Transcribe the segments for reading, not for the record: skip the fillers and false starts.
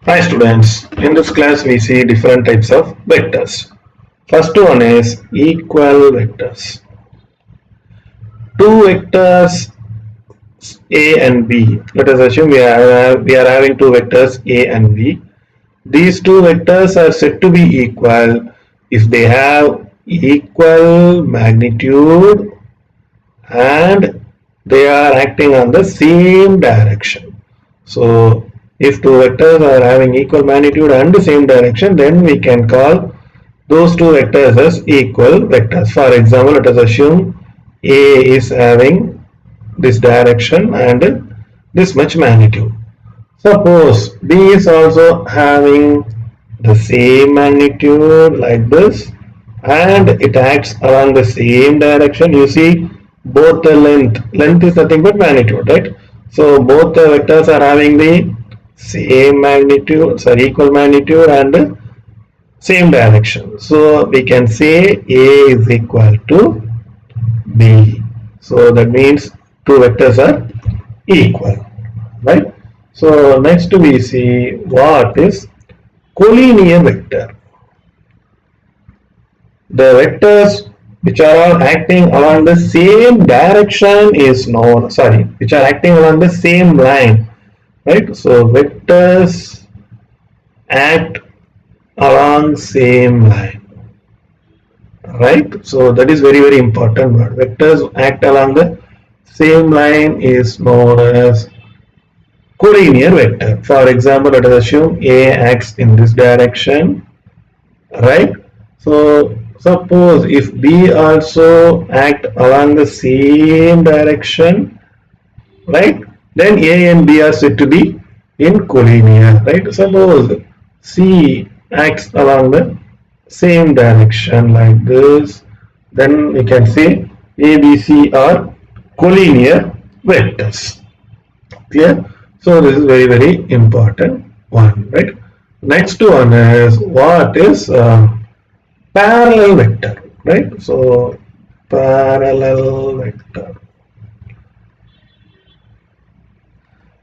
Hi students, in this class we see different types of vectors. First one is equal vectors. Two vectors A and B. Let us assume we are having two vectors A and B. These two vectors are said to be equal if they have equal magnitude and they are acting on the same direction. So if two vectors are having equal magnitude and the same direction, then we can call those two vectors as equal vectors. For example, let us assume A is having this direction and this much magnitude. Suppose B is also having the same magnitude like this and it acts along the same direction. You see both the length is nothing but magnitude, right? So both the vectors are having the same magnitude, sorry, equal magnitude and same direction. So we can say A is equal to B. So that means two vectors are equal, right? So next we see what is collinear vector. The vectors which are all acting along the same direction is known, sorry, which are acting along the same line, right? So vectors act along same line, right? So that is very important word. Vectors act along the same line is known as collinear vector. For example, let us assume A acts in this direction, right? So suppose if B also act along the same direction, right? Then A and B are said to be in collinear, right? Suppose C acts along the same direction like this, then we can say A, B, C are collinear vectors. Clear? So this is very important one, right? Next one is what is parallel vector, right? So parallel vector,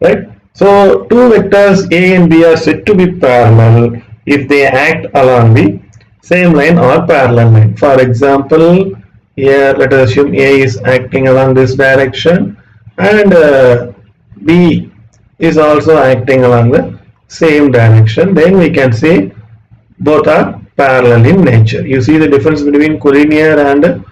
right? So two vectors A and B are said to be parallel if they act along the same line or parallel line. For example, here let us assume A is acting along this direction and B is also acting along the same direction. Then we can say both are parallel in nature. You see the difference between collinear and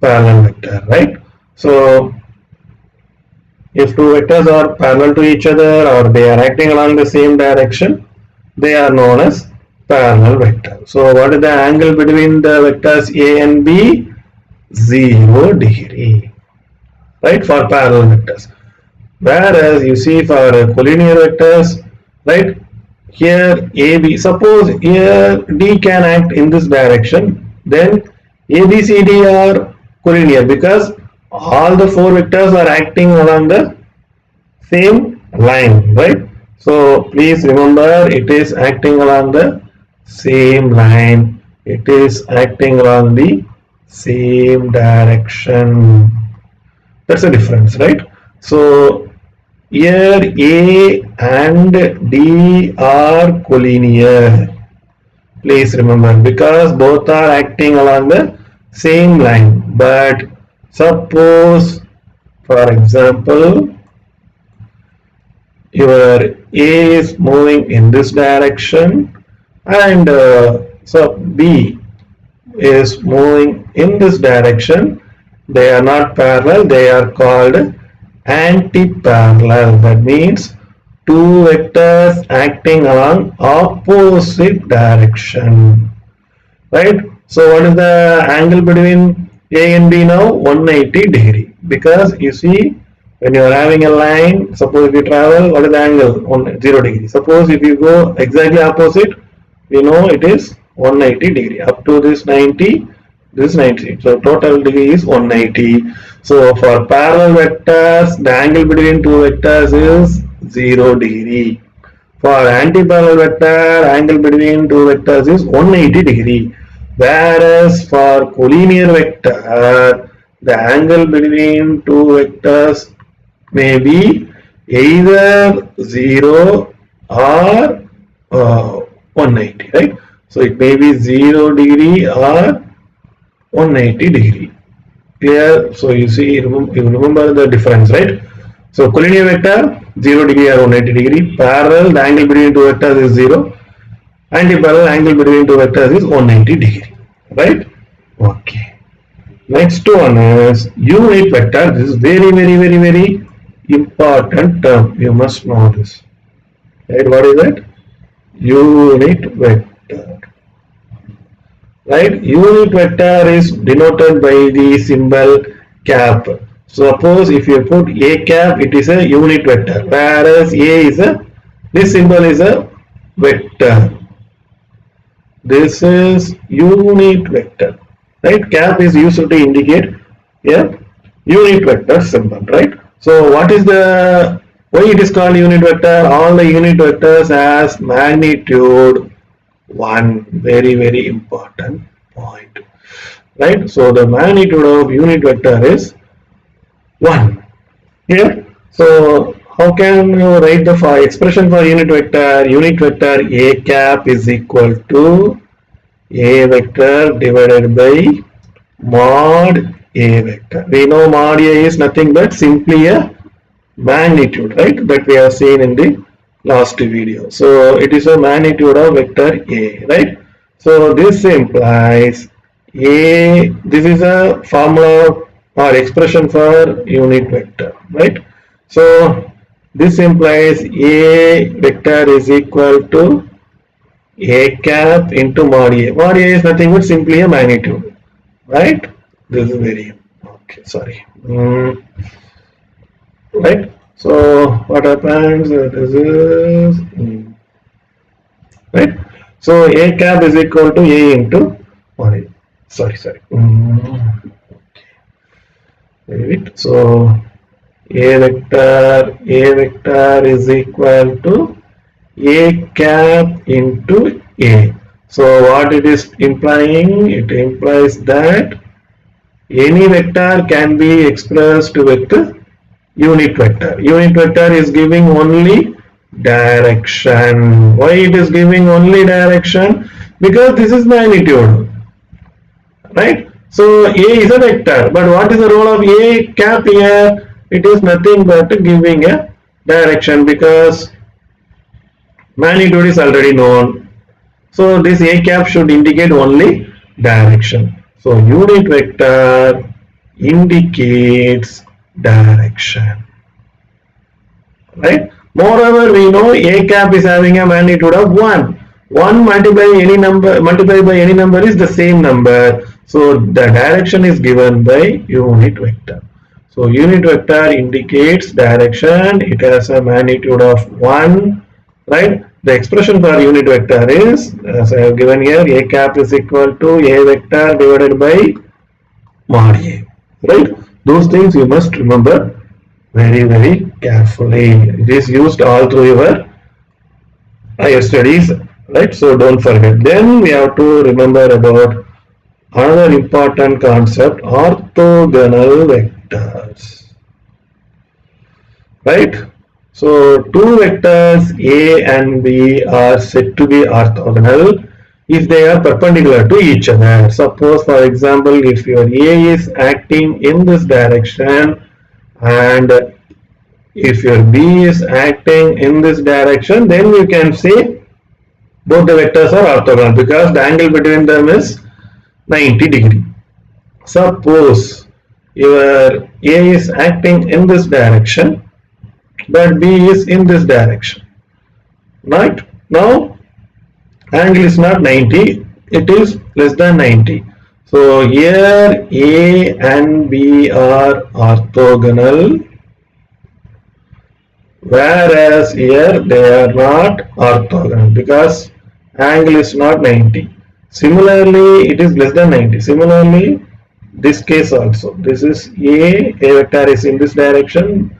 parallel vector, right? So if two vectors are parallel to each other or they are acting along the same direction, they are known as parallel vector. So what is the angle between the vectors A and B? 0 degree, right, for parallel vectors. Whereas you see for collinear vectors, right, here AB, suppose here D can act in this direction, then ABCD are collinear because all the four vectors are acting along the same line, right? So please remember it is acting along the same line, it is acting along the same direction. That's the difference, right? So here A and D are collinear. Please remember because both are acting along the same line. But suppose, for example, your A is moving in this direction and so B is moving in this direction. They are not parallel, they are called anti-parallel. That means two vectors acting along opposite direction, right? So what is the angle between A and B now? 180 degree, because you see when you are having a line, suppose if you travel, what is the angle? 0 degree. Suppose if you go exactly opposite, we know it is 180 degree. Up to this 90, this 90. So total degree is 180. So for parallel vectors, the angle between two vectors is 0 degree. For anti-parallel vector, angle between two vectors is 180 degree. Whereas for collinear vector, the angle between two vectors may be either 0 or 190, right? So it may be 0 degree or 180 degree. Clear? So you see, you remember the difference, right? So collinear vector 0 degree or 180 degree. Parallel, the angle between two vectors is 0. Anti-parallel, angle between two vectors is 190 degree, right? Okay. Next one is unit vector. This is very important term. You must know this. Right? What is that? Unit vector. Right? Unit vector is denoted by the symbol cap. Suppose if you put a cap, it is a unit vector, whereas a is a, this symbol is a vector. This is unit vector, right? Cap is used to indicate a unit vector symbol, right? So what is the, why it is called unit vector? All the unit vectors has magnitude 1, very important point, right? So the magnitude of unit vector is 1 here. So how can you write the expression for unit vector? Unit vector a cap is equal to a vector divided by mod a vector. We know mod a is nothing but simply a magnitude, right? That we have seen in the last video. So it is a magnitude of vector a, right? So this implies a, this is a formula or expression for unit vector, right? So this implies a vector is equal to a cap into mod a. Mod a is nothing but simply a magnitude, right? This is very, okay, sorry. Right? So what happens? This is right. So a cap is equal to a into mod a. Sorry. Wait. So a vector is equal to a cap into a. So what it is implying? It implies that any vector can be expressed with unit vector. Unit vector is giving only direction. Why it is giving only direction? Because this is magnitude, right? So a is a vector, but what is the role of a cap here? It is nothing but giving a direction, because magnitude is already known. So this a cap should indicate only direction. So unit vector indicates direction, right? Moreover, we know a cap is having a magnitude of 1. 1 multiplied by any number is the same number. So the direction is given by unit vector. So unit vector indicates direction. It has a magnitude of 1, right? The expression for unit vector is, as I have given here, a cap is equal to a vector divided by mod a, right? Those things you must remember very carefully. It is used all through your higher studies, right? So don't forget. Then we have to remember about another important concept, orthogonal vectors, right? So two vectors A and B are said to be orthogonal if they are perpendicular to each other. Suppose, for example, if your A is acting in this direction and if your B is acting in this direction, then you can say both the vectors are orthogonal because the angle between them is 90 degree. Suppose your A is acting in this direction but B is in this direction, right? Now angle is not 90, it is less than 90. So here A and B are orthogonal, whereas here they are not orthogonal because angle is not 90. Similarly, it is less than 90. Similarly, this case also, this is A vector is in this direction,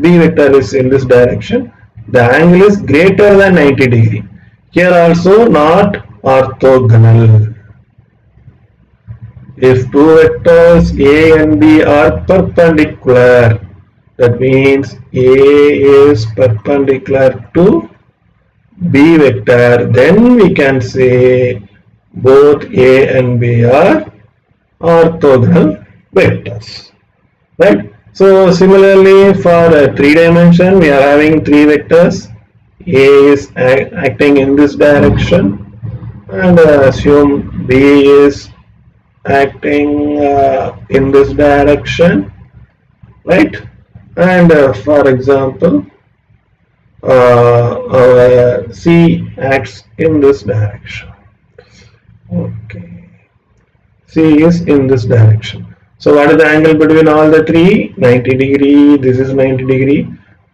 B vector is in this direction. The angle is greater than 90 degree. Here also not orthogonal. If two vectors A and B are perpendicular, that means A is perpendicular to B vector, then we can say both A and B are orthogonal vectors, right? So similarly for 3 dimension, we are having 3 vectors. A is acting in this direction, and assume B is acting in this direction, right? And for example, C acts in this direction. Okay, C is in this direction. So what is the angle between all the three? 90 degree. This is 90 degree.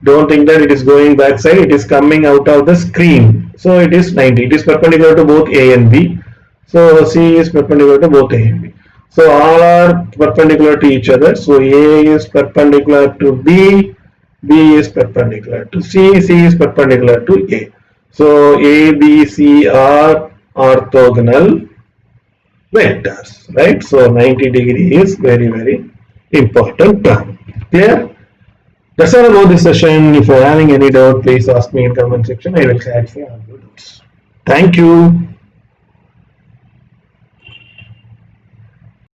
Don't think that it is going backside. It is coming out of the screen. So it is 90. It is perpendicular to both A and B. So C is perpendicular to both A and B. So all are perpendicular to each other. So A is perpendicular to B. B is perpendicular to C. C is perpendicular to A. So A, B, C are orthogonal vectors, right? So 90 degree is very, very important term. Clear? That's all about this session. If you're having any doubt, please ask me in comment section. I will clarify all your doubts. Thank you.